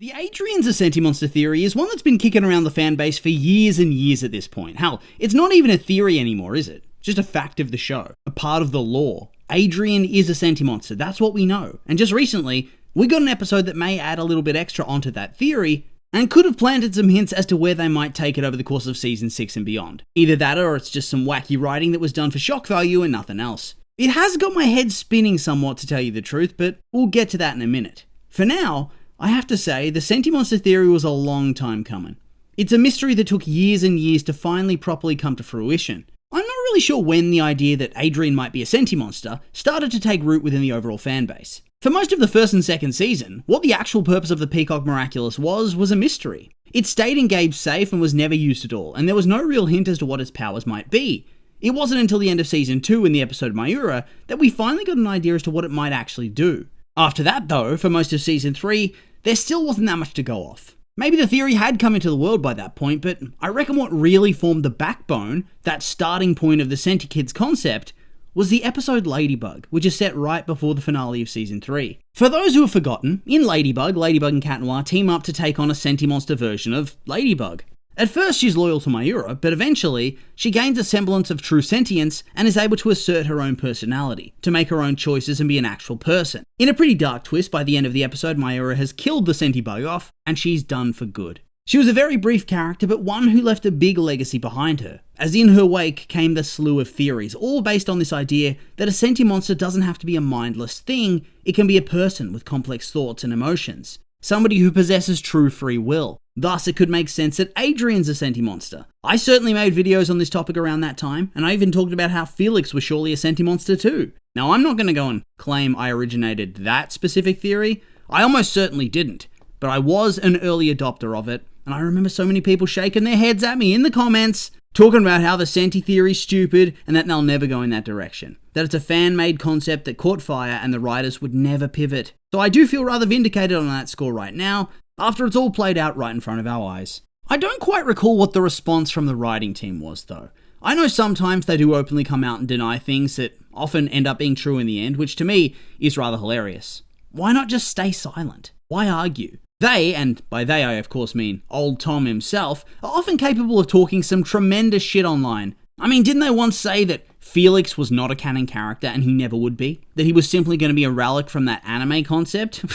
The Adrian's a senti-monster theory is one that's been kicking around the fan base for years and years at this point. Hell, it's not even a theory anymore, is it? Just a fact of the show, a part of the lore. Adrian is a senti-monster, that's what we know. And just recently, we got an episode that may add a little bit extra onto that theory, and could have planted some hints as to where they might take it over the course of Season 6 and beyond. Either that or it's just some wacky writing that was done for shock value and nothing else. It has got my head spinning somewhat, to tell you the truth, but we'll get to that in a minute. For now, I have to say, the senti-monster theory was a long time coming. It's a mystery that took years and years to finally properly come to fruition. I'm not really sure when the idea that Adrian might be a senti-monster started to take root within the overall fanbase. For most of the first and second season, what the actual purpose of the Peacock Miraculous was a mystery. It stayed in Gabe's safe and was never used at all, and there was no real hint as to what its powers might be. It wasn't until the end of Season 2 in the episode Mayura that we finally got an idea as to what it might actually do. After that though, for most of Season 3, there still wasn't that much to go off. Maybe the theory had come into the world by that point, but I reckon what really formed the backbone, that starting point of the Senti-Kids concept, was the episode Ladybug, which is set right before the finale of Season 3. For those who have forgotten, in Ladybug and Cat Noir team up to take on a senti-monster version of Ladybug. At first she's loyal to Mayura, but eventually she gains a semblance of true sentience and is able to assert her own personality, to make her own choices and be an actual person. In a pretty dark twist, by the end of the episode, Mayura has killed the Senti-Bug off, and she's done for good. She was a very brief character, but one who left a big legacy behind her, as in her wake came the slew of theories, all based on this idea that a senti-monster doesn't have to be a mindless thing, it can be a person with complex thoughts and emotions. Somebody who possesses true free will. Thus, it could make sense that Adrian's a senti-monster. I certainly made videos on this topic around that time, and I even talked about how Felix was surely a senti-monster too. Now, I'm not going to go and claim I originated that specific theory. I almost certainly didn't, but I was an early adopter of it, and I remember so many people shaking their heads at me in the comments, talking about how the Senti theory's stupid and that they'll never go in that direction. That it's a fan-made concept that caught fire and the writers would never pivot. So I do feel rather vindicated on that score right now, after it's all played out right in front of our eyes. I don't quite recall what the response from the writing team was though. I know sometimes they do openly come out and deny things that often end up being true in the end, which to me is rather hilarious. Why not just stay silent? Why argue? They, and by they I of course mean old Tom himself, are often capable of talking some tremendous shit online. I mean, didn't they once say that Felix was not a canon character and he never would be? That he was simply going to be a relic from that anime concept?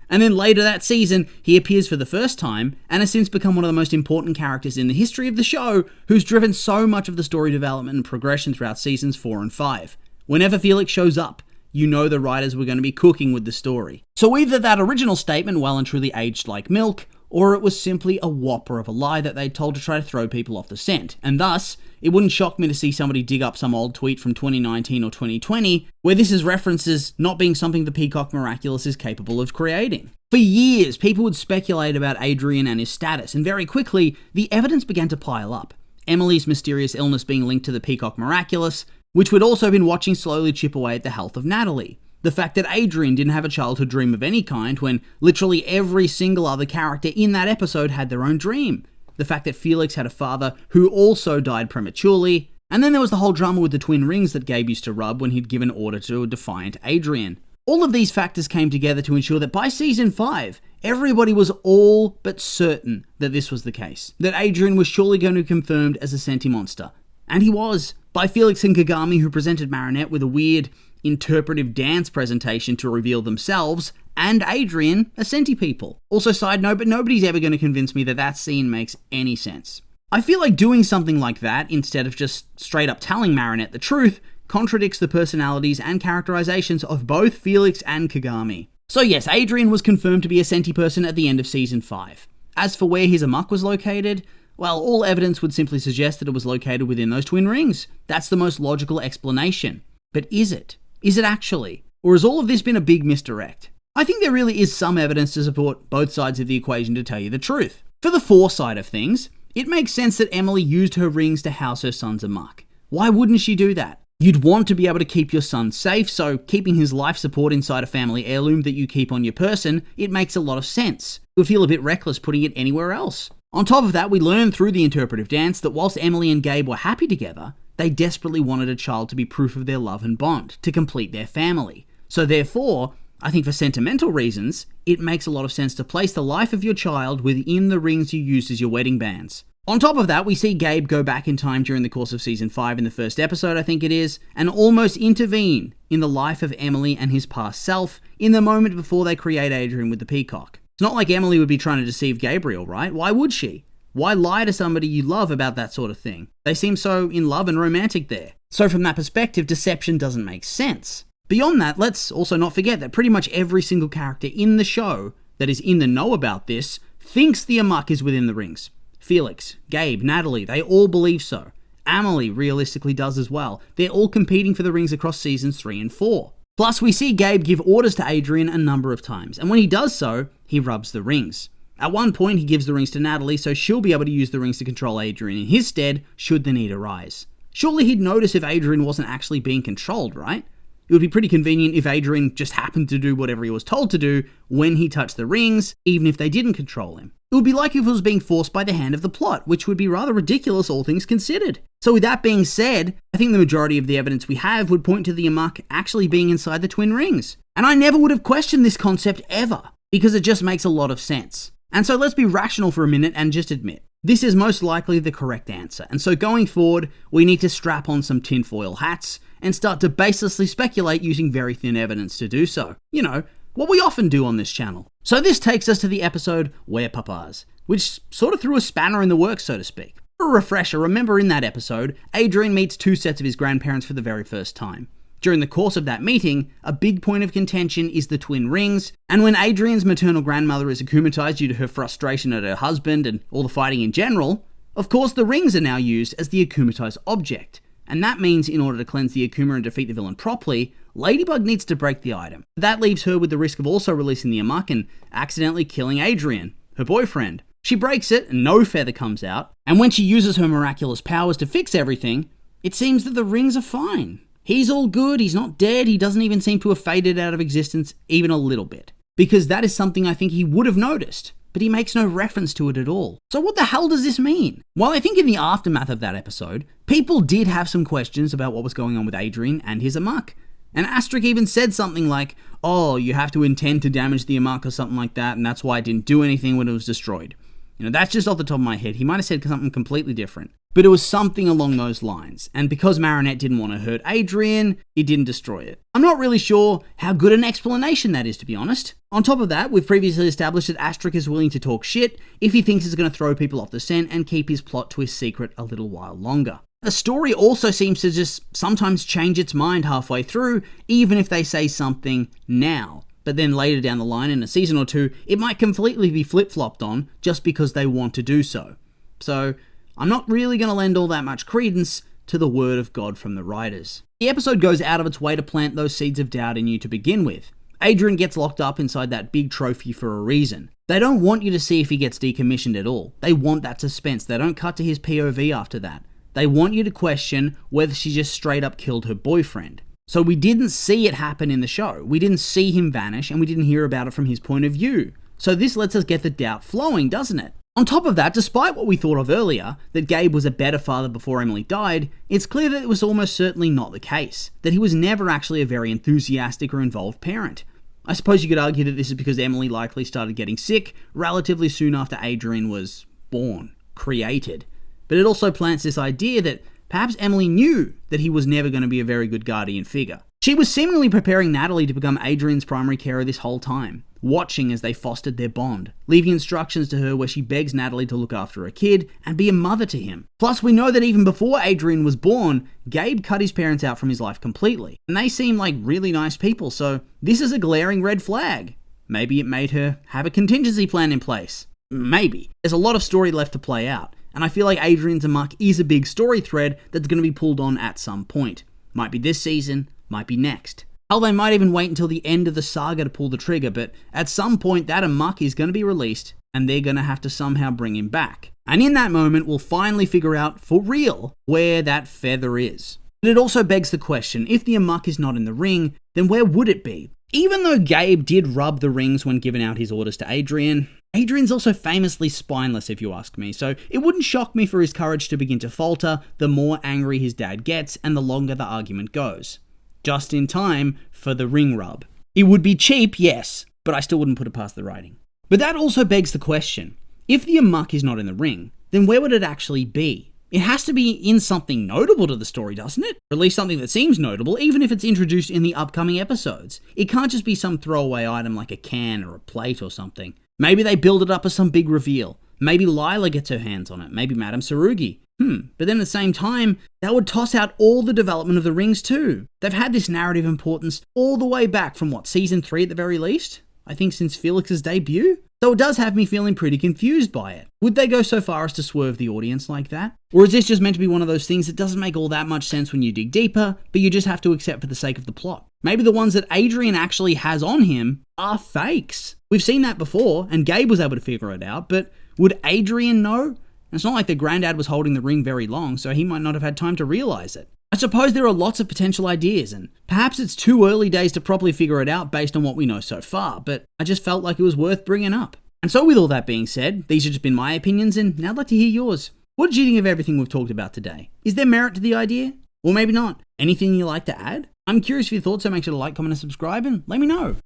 And then later that season, he appears for the first time and has since become one of the most important characters in the history of the show, who's driven so much of the story development and progression throughout seasons 4 and 5. Whenever Felix shows up, you know the writers were going to be cooking with the story. So either that original statement well and truly aged like milk, or it was simply a whopper of a lie that they'd told to try to throw people off the scent, and thus, it wouldn't shock me to see somebody dig up some old tweet from 2019 or 2020, where this is references not being something the Peacock Miraculous is capable of creating. For years, people would speculate about Adrian and his status, and very quickly, the evidence began to pile up. Emily's mysterious illness being linked to the Peacock Miraculous, which we'd also been watching slowly chip away at the health of Natalie. The fact that Adrian didn't have a childhood dream of any kind when literally every single other character in that episode had their own dream. The fact that Felix had a father who also died prematurely. And then there was the whole drama with the twin rings that Gabe used to rub when he'd given order to a defiant Adrian. All of these factors came together to ensure that by season 5, everybody was all but certain that this was the case. That Adrian was surely going to be confirmed as a senti-monster. And he was. By Felix and Kagami, who presented Marinette with a weird interpretive dance presentation to reveal themselves, and Adrian, a senti-people. Also, side note, but nobody's ever going to convince me that that scene makes any sense. I feel like doing something like that, instead of just straight up telling Marinette the truth, contradicts the personalities and characterizations of both Felix and Kagami. So yes, Adrian was confirmed to be a senti-person at the end of season 5. As for where his amok was located, well, all evidence would simply suggest that it was located within those twin rings. That's the most logical explanation. But is it? Is it actually? Or has all of this been a big misdirect? I think there really is some evidence to support both sides of the equation, to tell you the truth. For the 4 side of things, it makes sense that Emily used her rings to house her son's amok. Why wouldn't she do that? You'd want to be able to keep your son safe, so keeping his life support inside a family heirloom that you keep on your person, it makes a lot of sense. It would feel a bit reckless putting it anywhere else. On top of that, we learn through the interpretive dance that whilst Emily and Gabe were happy together, they desperately wanted a child to be proof of their love and bond, to complete their family. So therefore, I think for sentimental reasons, it makes a lot of sense to place the life of your child within the rings you used as your wedding bands. On top of that, we see Gabe go back in time during the course of Season 5 in the first episode, I think it is, and almost intervene in the life of Emily and his past self in the moment before they create Adrian with the peacock. It's not like Emily would be trying to deceive Gabriel, right? Why would she? Why lie to somebody you love about that sort of thing? They seem so in love and romantic there. So from that perspective, deception doesn't make sense. Beyond that, let's also not forget that pretty much every single character in the show that is in the know about this thinks the Amok is within the rings. Felix, Gabe, Natalie, they all believe so. Amelie realistically does as well. They're all competing for the rings across seasons 3 and 4. Plus, we see Gabe give orders to Adrian a number of times, and when he does so, he rubs the rings. At one point, he gives the rings to Natalie, so she'll be able to use the rings to control Adrian in his stead, should the need arise. Surely he'd notice if Adrian wasn't actually being controlled, right? It would be pretty convenient if Adrian just happened to do whatever he was told to do when he touched the rings, even if they didn't control him. It would be like if it was being forced by the hand of the plot, which would be rather ridiculous, all things considered. So with that being said, I think the majority of the evidence we have would point to the Amok actually being inside the twin rings. And I never would have questioned this concept ever, because it just makes a lot of sense. And so let's be rational for a minute and just admit, this is most likely the correct answer. And so going forward, we need to strap on some tinfoil hats and start to baselessly speculate using very thin evidence to do so. You know, what we often do on this channel. So this takes us to the episode Where Papas, which sort of threw a spanner in the works, so to speak. For a refresher, remember in that episode, Adrian meets 2 sets of his grandparents for the very first time. During the course of that meeting, a big point of contention is the twin rings, and when Adrian's maternal grandmother is akumatized due to her frustration at her husband and all the fighting in general, of course the rings are now used as the akumatized object. And that means in order to cleanse the Akuma and defeat the villain properly, Ladybug needs to break the item. That leaves her with the risk of also releasing the Amok and accidentally killing Adrian, her boyfriend. She breaks it and no feather comes out, and when she uses her miraculous powers to fix everything, it seems that the rings are fine. He's all good, he's not dead, he doesn't even seem to have faded out of existence even a little bit. Because that is something I think he would have noticed, but he makes no reference to it at all. So what the hell does this mean? Well, I think in the aftermath of that episode, people did have some questions about what was going on with Adrian and his Amok. And Astric even said something like, oh, you have to intend to damage the Amok or something like that, and that's why it didn't do anything when it was destroyed. You know, that's just off the top of my head. He might have said something completely different. But it was something along those lines. And because Marinette didn't want to hurt Adrian, it didn't destroy it. I'm not really sure how good an explanation that is, to be honest. On top of that, we've previously established that Astric is willing to talk shit if he thinks it's going to throw people off the scent and keep his plot twist secret a little while longer. The story also seems to just sometimes change its mind halfway through, even if they say something now. But then later down the line, in a season or 2, it might completely be flip-flopped on just because they want to do so. So, I'm not really going to lend all that much credence to the word of God from the writers. The episode goes out of its way to plant those seeds of doubt in you to begin with. Adrian gets locked up inside that big trophy for a reason. They don't want you to see if he gets decommissioned at all. They want that suspense. They don't cut to his POV after that. They want you to question whether she just straight up killed her boyfriend. So we didn't see it happen in the show. We didn't see him vanish, and we didn't hear about it from his point of view. So this lets us get the doubt flowing, doesn't it? On top of that, despite what we thought of earlier, that Gabe was a better father before Emily died, it's clear that it was almost certainly not the case. That he was never actually a very enthusiastic or involved parent. I suppose you could argue that this is because Emily likely started getting sick relatively soon after Adrian was born, created. But it also plants this idea that perhaps Emily knew that he was never going to be a very good guardian figure. She was seemingly preparing Natalie to become Adrian's primary carer this whole time, watching as they fostered their bond, leaving instructions to her where she begs Natalie to look after her kid and be a mother to him. Plus, we know that even before Adrian was born, Gabe cut his parents out from his life completely, and they seem like really nice people, so this is a glaring red flag. Maybe it made her have a contingency plan in place. Maybe. There's a lot of story left to play out, and I feel like Adrian's Amok is a big story thread that's going to be pulled on at some point. Might be this season, might be next. Hell, they might even wait until the end of the saga to pull the trigger, but at some point that Amok is going to be released, and they're going to have to somehow bring him back. And in that moment, we'll finally figure out, for real, where that feather is. But it also begs the question, if the Amok is not in the ring, then where would it be? Even though Gabe did rub the rings when giving out his orders to Adrian, Adrian's also famously spineless if you ask me, so it wouldn't shock me for his courage to begin to falter the more angry his dad gets and the longer the argument goes. Just in time for the ring rub. It would be cheap, yes, but I still wouldn't put it past the writing. But that also begs the question, if the Amok is not in the ring, then where would it actually be? It has to be in something notable to the story, doesn't it? Or at least something that seems notable, even if it's introduced in the upcoming episodes. It can't just be some throwaway item like a can or a plate or something. Maybe they build it up as some big reveal. Maybe Lila gets her hands on it. Maybe Madame Tsurugi. But then at the same time, that would toss out all the development of the rings too. They've had this narrative importance all the way back from season 3 at the very least? I think since Felix's debut? So it does have me feeling pretty confused by it. Would they go so far as to swerve the audience like that? Or is this just meant to be one of those things that doesn't make all that much sense when you dig deeper, but you just have to accept for the sake of the plot? Maybe the ones that Adrian actually has on him are fakes. We've seen that before, and Gabe was able to figure it out, but would Adrian know? It's not like the granddad was holding the ring very long, so he might not have had time to realize it. I suppose there are lots of potential ideas, and perhaps it's too early days to properly figure it out based on what we know so far, but I just felt like it was worth bringing up. And so with all that being said, these have just been my opinions, and now I'd like to hear yours. What did you think of everything we've talked about today? Is there merit to the idea? Or maybe not? Anything you'd like to add? I'm curious for your thoughts, so make sure to like, comment, and subscribe, and let me know.